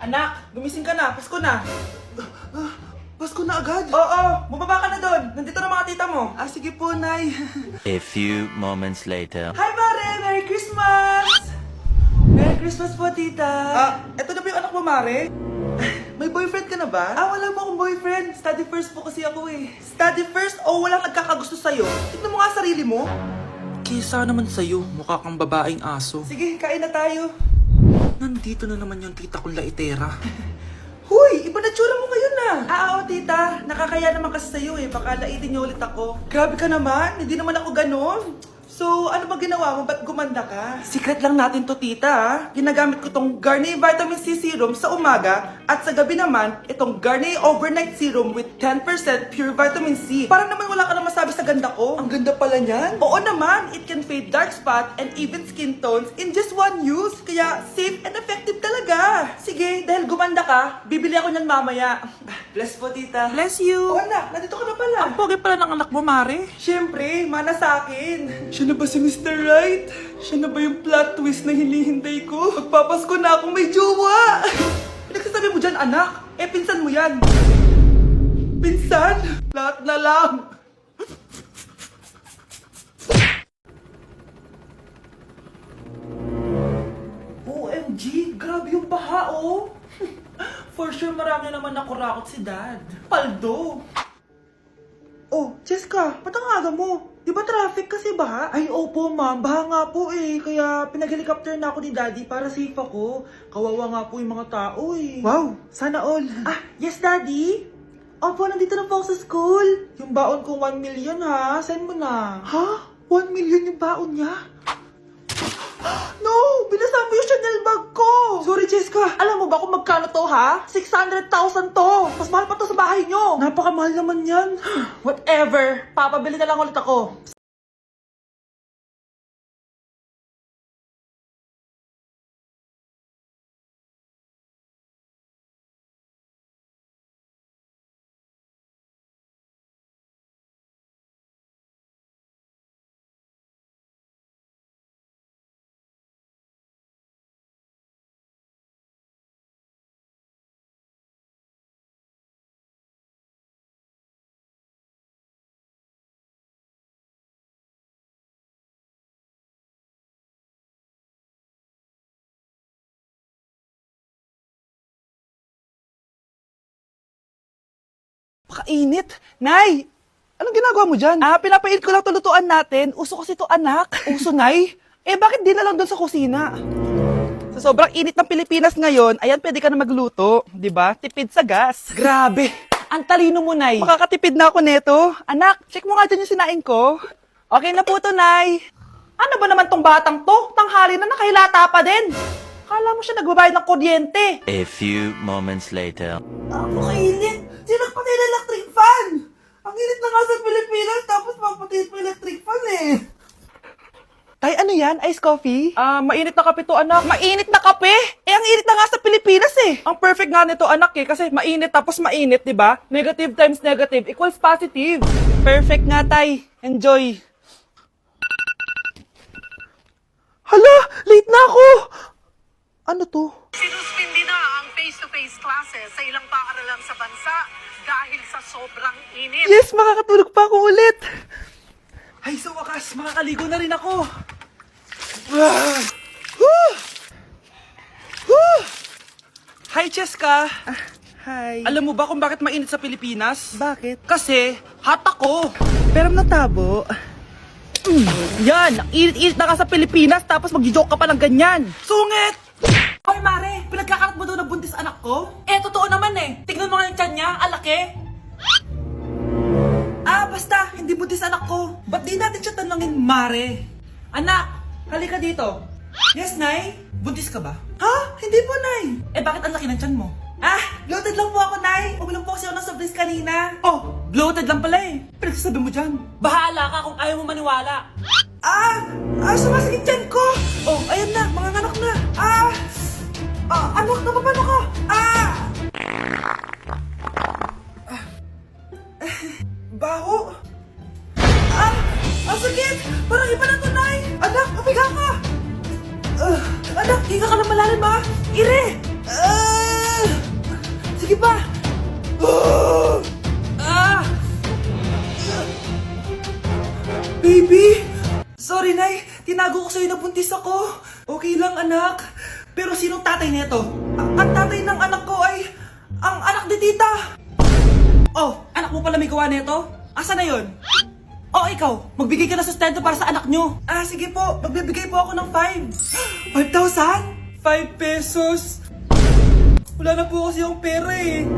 Anak, gumising ka na. Pasko na. Pasko na agad? Oo, bumaba ka na doon. Nandito na mga tita mo. Sige po, Nay. A few moments later. Hi, Mare! Merry Christmas! Merry Christmas po, tita. Eto na ba yung anak mo, Mare? May boyfriend ka na ba? Wala mo akong boyfriend. Study first po kasi ako eh. Study first o walang nagkakagusto sa'yo? Tignan mo nga sarili mo. Kisa naman sa'yo, mukha kang babaeng aso. Sige, kain na tayo. Nandito na naman yung tita kong laitera. Huy, iba na tsura mo ngayon na. Oo, tita. Nakakaya naman kasi sa'yo eh. Baka laitin niyo ulit ako. Grabe ka naman. Hindi naman ako ganon. So, ano ba ginawa mo? Ba't gumanda ka? Secret lang natin to, tita. Ginagamit ko tong Garnier Vitamin C Serum sa umaga at sa gabi naman, itong Garnier Overnight Serum with 10% pure vitamin C. Parang naman wala ka na masabi sa ganda ko. Ang ganda pala niyan. Oo naman, it can fade dark spot and even skin tones in just one use. Kaya safe and effective talaga. Sige, dahil gumanda ka, bibili ako niyan mamaya. Bless po, tita. Bless you. Oo, anak, nandito ka na pala. Ang pogi pala ng anak mo, Mare. Siyempre, mana sa akin. Siya na ba si Mr. Right? Siya na ba yung plot twist na hinihintay ko? Magpapasko na akong may jowa. Pinagsasabi mo dyan, anak. Pinsan mo yan. Pinsan? Lahat na lang. OMG, grabe yung baha, oh. For sure, marami naman nakurakot si Dad. Paldo. Oh, Cheska, ba't ang aga mo? Di ba traffic kasi baha? Ay, opo ma'am, baha nga po eh. Kaya pinag-helicopter na ako ni Daddy para safe ako. Kawawa nga po yung mga tao eh. Wow, sana all. Yes Daddy? Opo, nandito na po ako sa school. Yung baon ko 1 million ha, send mo na. Ha? 1 million yung baon niya? No! Binasa mo yung Chanel bag ko! Sorry, Cheska. Alam mo ba kung magkano to, ha? 600,000 to! Mas mahal pa to sa bahay nyo! Napakamahal naman yan. Whatever. Papabili na lang ulit ako. Pakainit. Nay! Anong ginagawa mo dyan? Pinapain ko lang to lutuan natin. Uso kasi to, anak. Uso, Nay? Bakit di na lang doon sa kusina? Sa sobrang init ng Pilipinas ngayon, ayan, pwede ka na magluto. Di ba? Tipid sa gas. Grabe. Ang talino mo, Nay. Makakatipid na ako neto. Anak, check mo nga dyan yung sinain ko. Okay na po to, Nay. Ano ba naman tong batang to? Tanghali na nakahilata pa din. Kala mo siya nagbabayad ng kuryente. A few moments later. Napakainit. Sinakpatay na electric fan. Ang init na nga sa Pilipinas, tapos magpatay pa electric fan eh. Tay, ano yan? Ice coffee? Mainit na kape to, anak. Mainit na kape? Ang init na nga sa Pilipinas eh. Ang perfect nga nito, anak eh, kasi mainit tapos mainit, di ba? Negative times negative equals positive. Perfect nga, Tay. Enjoy. Hala, late na ako. Ano to? Sinuspindi na ang face-to-face classes sa ilang paaralan sa bansa dahil sa sobrang init. Yes, makakatulog pa ako ulit. Ay, sa wakas, makakaligo na rin ako. Hi, Cheska. Hi. Alam mo ba kung bakit mainit sa Pilipinas? Bakit? Kasi, hot ako. Pero natabo. Yan, ang init-init na ka sa Pilipinas, tapos mag-joke ka pa ng ganyan. Sungit! Hoy, Mare, pinagkakarat mo daw na buntis anak ko? Totoo naman eh. Tignan mo nga yung tiyan niya, alaki. Basta, hindi buntis anak ko. Ba't di natin siya tanongin, Mare? Anak, halika dito. Yes, Nay? Buntis ka ba? Ha? Hindi po, Nay. Bakit ang laki ng tiyan mo? Bloated lang po ako, Nay. Uminom po kasi ako ng soft kanina. Oh, bloated lang pala eh. Pinagsasabi mo dyan. Bahala ka kung ayaw mo maniwala. Sumasakit tiyan ko. Oh, ayan na, mga anak na. Anak, napapano ka? Baho. Ang sakit. Parang iba na to, Nay. Anak, papiga ka. Anak, higa ka na malalim, ha? Ire. sa'yo na buntis ako. Okay lang, anak. Pero sinong tatay nito? Ang tatay ng anak ko ay ang anak ni tita. Oh, anak mo pala may gawa nito? Asa na yon? Oh, ikaw, magbigay ka ng sustento para sa anak nyo. Ah, sige po, magbibigay po ako ng 5. 5,000? 5 pesos. Wala na po kasi yung pera eh.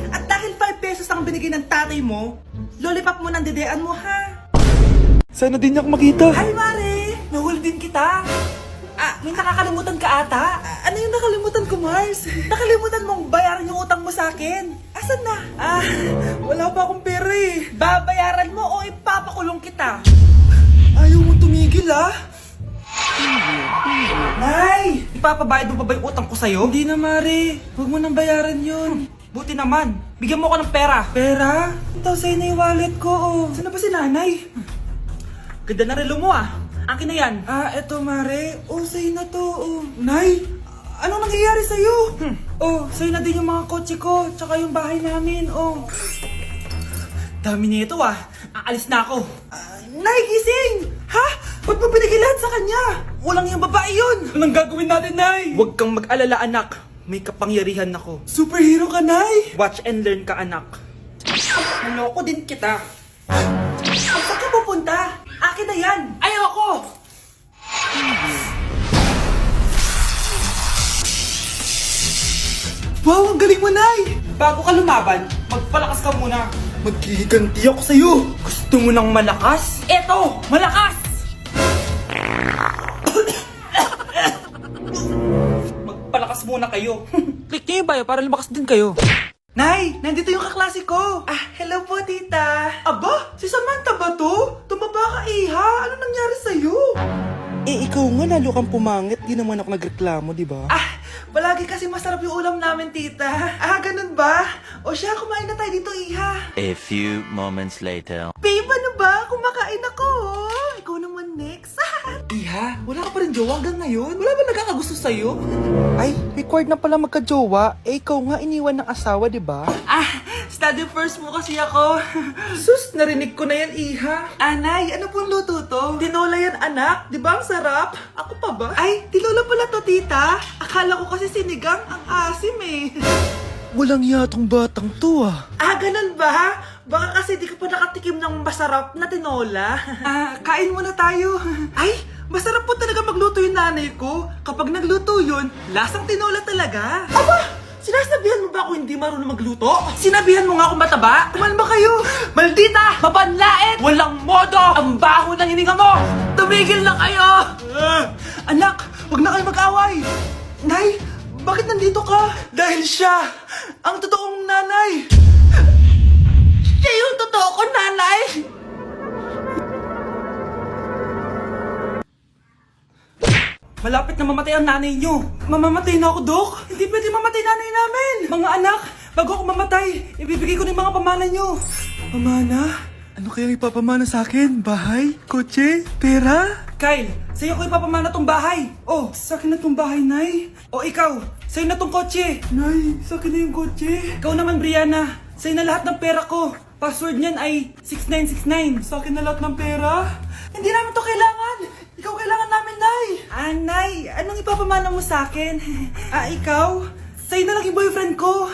At dahil 5 pesos ang binigay ng tatay mo, lollipop mo ng dedean mo, ha? Sana din niya ako makita. Hi, Mare! Nahuli din kita. Ah, may nakakalimutan ka ata. Ano yung nakalimutan ko, Mars? Nakalimutan mong bayaran yung utang mo sa akin. Asan na? Ah, Wala pa akong pera eh. babayaran mo o ipapakulong kita. Ayaw mo tumigil ah. Nay! Ipapabayad mo pa ba yung utang ko sa'yo? Hindi na, Mare. Huwag mo nang bayaran yun. Buti naman. Bigyan mo ko ng pera. Pera? Ito sa'yo na yung wallet ko oh. Saan na ba si nanay? Ganda na relo mo ah. Akin na yan. Ah, eto Mare. Oh, sa'yo na to oh. Nay! Anong nangyayari sa'yo? Oh, sa'yo na din yung mga kotse ko. Tsaka yung bahay namin oh. Dami nito ah. Aalis na ako. Nay, gising! Ha? Ba't mo binigay lahat sa kanya? Walang yung babae yun. Anong gagawin natin, Nay? Huwag kang mag-alala, anak. May kapangyarihan ako. Superhero ka, Nay! Watch and learn ka, anak. Naloko din kita. Saan ka pupunta? Akin na yan. Ayoko! Wow, ang galing mo, Nay! Bago ka lumaban, magpalakas ka muna. Maghihiganti ako sa'yo! Gusto mo ng malakas? Eto! Malakas! Magpalakas muna kayo. Click niyo yung bio para lumakas din kayo. Nay, nandito yung kaklase ko! Ah, hello po, tita. Aba, si Samantha ba to? Tumaba ka, Iha! Ano nangyari sa'yo? Eh, ikaw nga lalo kang pumangit. Di naman ako nagreklamo, di ba? Ah, palagi kasi masarap yung ulam namin, tita. Ah, ganun ba? O siya, kumain na tayo dito, Iha. A few moments later. Babe, ano ba? Kumakain ako. Ikaw naman next. Iha, wala ka pa rin jowa hanggang ngayon? Wala ba nagkakagusto sa'yo? Ay, required na pala magka-jowa. Eh, ikaw nga iniwan ng asawa, di ba? Ah, study first mo kasi ako. Sus, narinig ko na yan, Iha. Anay, ano pong luto to? Tinola yan, anak. Di ba ang sarap? Ako pa ba? Ay, tinola pala to, tita. Akala ko kasi sinigang ang asim eh. Walang yatong batang to ah. Ah, ganun ba? Baka kasi di ka pa nakatikim ng masarap na tinola. Ah, kain muna tayo. Ay, masarap po talaga magluto yung nanay ko. Kapag nagluto yun, lasang tinola talaga. Aba! Sinasabihan mo ba ako hindi marunong magluto? Sinabihan mo nga akong mataba? Kumalma kayo! Maldita! Mapanlait! Walang modo! Ang baho ng hininga mo! Tumigil na kayo! Anak, wag na kayo mag-away! Nay, bakit nandito ka? Dahil siya, ang totoong nanay! Siya yung totoo ko, nanay! Malapit na mamatay ang nanay nyo. Mamamatay na ako, Dok! Hindi pwede mamatay nanay namin. Mga anak, bago ako mamatay, ibibigay ko na yung mga pamana nyo. Pamana? Ano kaya ipapamana sa akin? Bahay? Kotse? Pera? Kyle, sa'yo ko ipapamana tong bahay. Oh, sa akin na tong bahay, Nay. O ikaw, sa'yo na tong kotse. Nay, sa akin na yung kotse. Ikaw naman, Brianna, sa'yo na lahat ng pera ko. Password niyan ay 6969. Sa akin na lahat ng pera. Hindi namin to kailangan. Ikaw kailangan namin, Nay. Ah, Nay, anong ipapamana mo sa akin? Ah, ikaw? Sa'yo na lang yung boyfriend ko.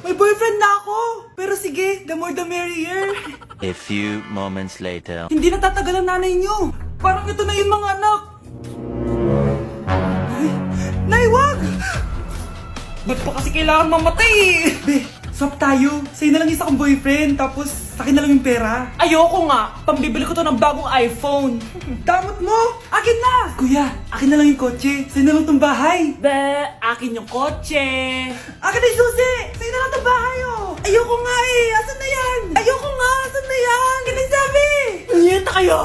May boyfriend na ako. Pero sige, the more the merrier. A few moments later. Hindi natatagal ang nanay niyo. Parang ito na yung mga anak. Nay, wag! Ba't pa kasi kailangan mamatay? Be, swap tayo. Sa'yo na lang isa kong boyfriend, tapos akin na lang yung pera. Ayoko nga. Pambibili ko to ng bagong iPhone. Damot mo! Akin na! Kuya, akin na lang yung kotse. Sa'yo na lang tong bahay. Be, akin yung kotse. Akin na yung susi! Sa'yo na lang tong bahay, oh! Ayoko nga eh! Asan na yan? Ayoko nga! Asan na yan? Akin na yung sabi! Niyeta kayo!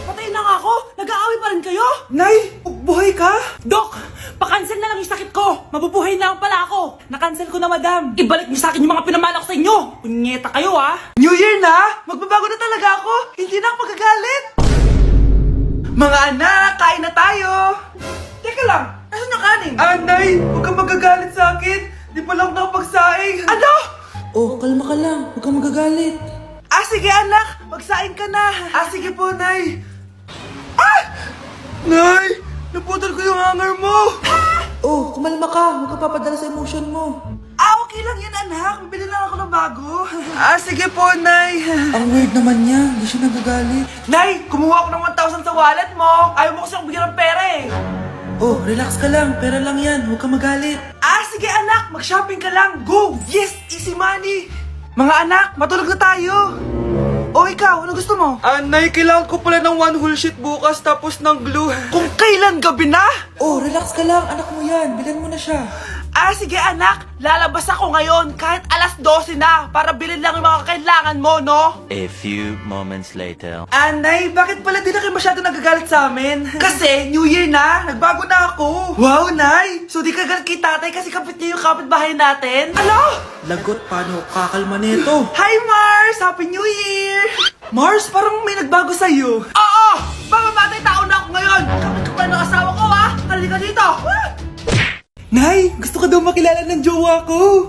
Patay na nga ako! Nag-aaway pa rin kayo? Nay, buhay ka? Dok! Pa-cancel na lang yung sakit ko! Mabubuhay na lang pala ako! Na-cancel ko na, madam! Ibalik niyo sa akin yung mga pinamala ko sa inyo! Punyeta kayo, ah! New Year na! Magbabago na talaga ako! Hindi na ako magagalit! Mga anak, kain na tayo! Teka lang, asan yung kanin? Nay, huwag kang magagalit sa akin! Di pa lang nakapagsaing! Ano? Oh, kalma ka lang. Huwag kang magagalit. Ah, sige anak! Magsaing ka na! Ah, sige po, Nay! Ah! Nay! Naputol ko yung hanger mo! Oh, kumalma ka. Huwag ka papadala sa emotion mo. Okay lang yan, anak. Bibili lang ako ng bago. Sige po, Nay. Ang weird naman niya. Hindi siya nagagalit. Nay, kumuha ako ng 1,000 sa wallet mo. Ayaw mo kasi akong bigyan ng pera eh. Oh, relax ka lang. Pera lang yan. Huwag ka magalit. Sige anak. Mag-shopping ka lang. Go! Yes! Easy money! Mga anak, matulog na tayo. Ikaw, ano gusto mo? Nay, kailangan ko pala ng one whole sheet bukas tapos ng glue. Kung kailan gabi na? Relax ka lang. Anak mo yan. Bilan mo na siya. Sige anak. Lalabas ako ngayon kahit alas 12 na para bilhin lang yung mga kailangan mo, no? A few moments later. Nay, bakit pala di na kayo masyado nagagalit sa amin? Kasi, New Year na, nagbago na ako. Wow, Nay! So di ka galit kay tatay kasi kapit niya yung kapitbahay natin? Ano? Lagot, paano kakalma nito? Hi, Mars! Happy New Year! Mars, parang may nagbago sa'yo. Oo! Mamamatay tao na ako ngayon! Kapit ko pa ng asawa ko, ha? Halika dito! Nay, gusto ka daw makilala ng jowa ko.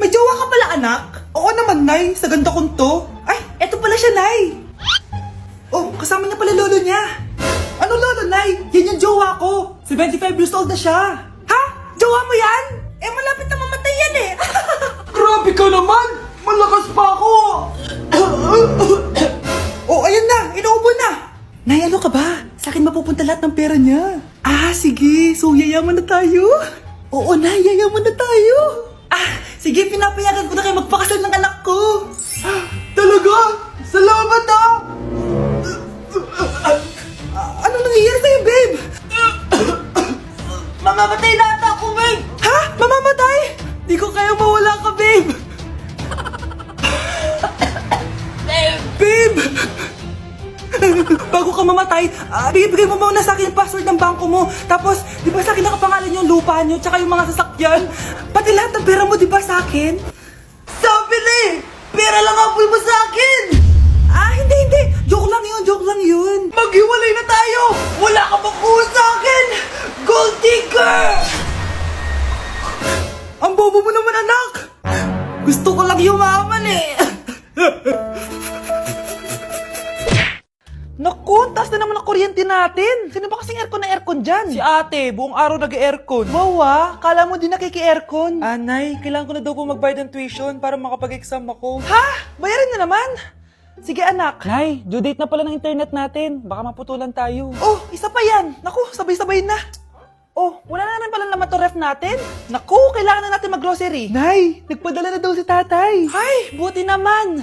May jowa ka pala, anak? Oo naman, Nay. Sa ganda kong to. Ay, eto pala siya, Nay. Kasama niya pala lolo niya. Ano lolo, Nay? Yan yung jowa ko. 75 years old na siya. Ha? Jowa mo yan? Malapit na mamatay yan eh. Grabe ka naman! Malakas pa ako! Ayan na. Inuubo na. Nay, ano ka ba? Sa akin mapupunta lahat ng pera niya. Sige. So, yayaman na tayo? Oo, Nay. Yayaman na tayo. Sige. Pinapayagan ko na kayo magpakasal ng anak ko. Talaga? Salamat ah! Ano nangyayari sa'yo, babe? Mamamatay na ata ako, babe! Ha? Mamamatay? Di ko kaya mawala ka, babe. Babe! Bago ka mamatay, bigay mo muna sa akin yung password ng bangko mo. Tapos, di ba sa akin nakapangalan yung lupa nyo, tsaka yung mga sasakyan? Pati lahat ng pera mo, di ba sa akin? Sabi na eh! Pera lang ang apoy mo sa akin! Hindi. Joke lang yun. Maghiwalay na tayo! Wala ka makuha sa akin! Gold digger! Ang bobo mo naman, anak. Gusto ko lang yumaman eh. Naku, taas na naman ang kuryente natin. Sino ba kasing aircon dyan? Si ate, buong araw nag-aircon. Wow kala mo di nakiki-aircon. Nay, kailangan ko na daw po magbayad ng tuition para makapag-exam ako. Ha? Bayarin na naman? Sige anak. Nay, due date na pala ng internet natin. Baka maputulan tayo. Isa pa yan. Naku, sabay-sabay na. Wala na naman pala naman to ref natin. Naku, kailangan na natin mag-grocery. Nay, nagpadala na daw si tatay. Ay, buti naman.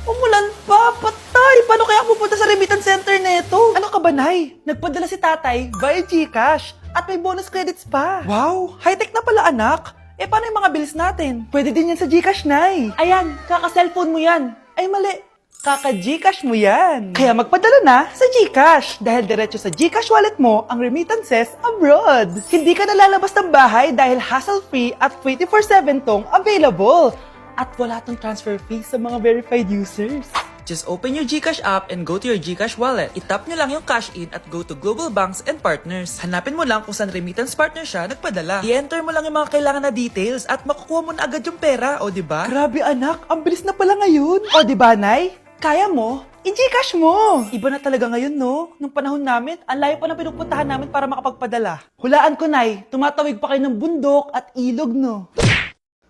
Umulan pa, patay! Paano kaya pupunta sa remittance center neto? Ano ka ba, Nay? Nagpadala si tatay via GCash at may bonus credits pa. Wow! High-tech na pala, anak. Paano yung mga bills natin? Pwede din yan sa GCash, Nay. Ayan, kaka-cellphone mo yan. Ay, mali. Kaka-GCash mo yan. Kaya magpadala na sa GCash dahil diretso sa GCash wallet mo ang remittances abroad. Hindi ka nalalabas ng bahay dahil hassle-free at 24/7 tong available. At wala tong transfer fee sa mga verified users. Just open your GCash app and go to your GCash wallet. Itap nyo lang yung cash in at go to global banks and partners. Hanapin mo lang kung saan remittance partner siya nagpadala. I-enter mo lang yung mga kailangan na details at makukuha mo na agad yung pera, o diba? Grabe anak, ang bilis na pala ngayon. O diba, Nay? Kaya mo? I-GCash mo! Iba na talaga ngayon, no? Nung panahon namin, ang layo pa ng pinupuntahan namin para makapagpadala. Hulaan ko, Nay, tumatawid pa kayo ng bundok at ilog, no?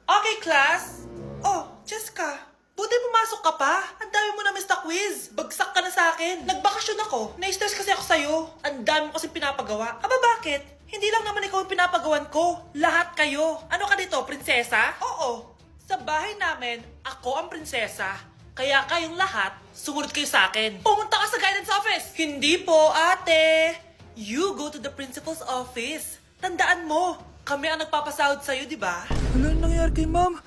Okay, class. Jessica, buti pumasok ka pa. Ang dami mo na miss na quiz. Bagsak ka na sa akin. Nagbakasyon ako. Na-stress kasi ako sa'yo. Ang dami mo kasi pinapagawa. Bakit? Hindi lang naman ikaw ang pinapagawan ko. Lahat kayo. Ano ka dito, prinsesa? Oo. Sa bahay namin, ako ang prinsesa. Kaya kayong lahat, sumunod kayo sa akin. Pumunta ka sa guidance office. Hindi po, ate. You go to the principal's office. Tandaan mo, kami ang nagpapasahod sa'yo, di ba? Ano nangyari kay ma'am?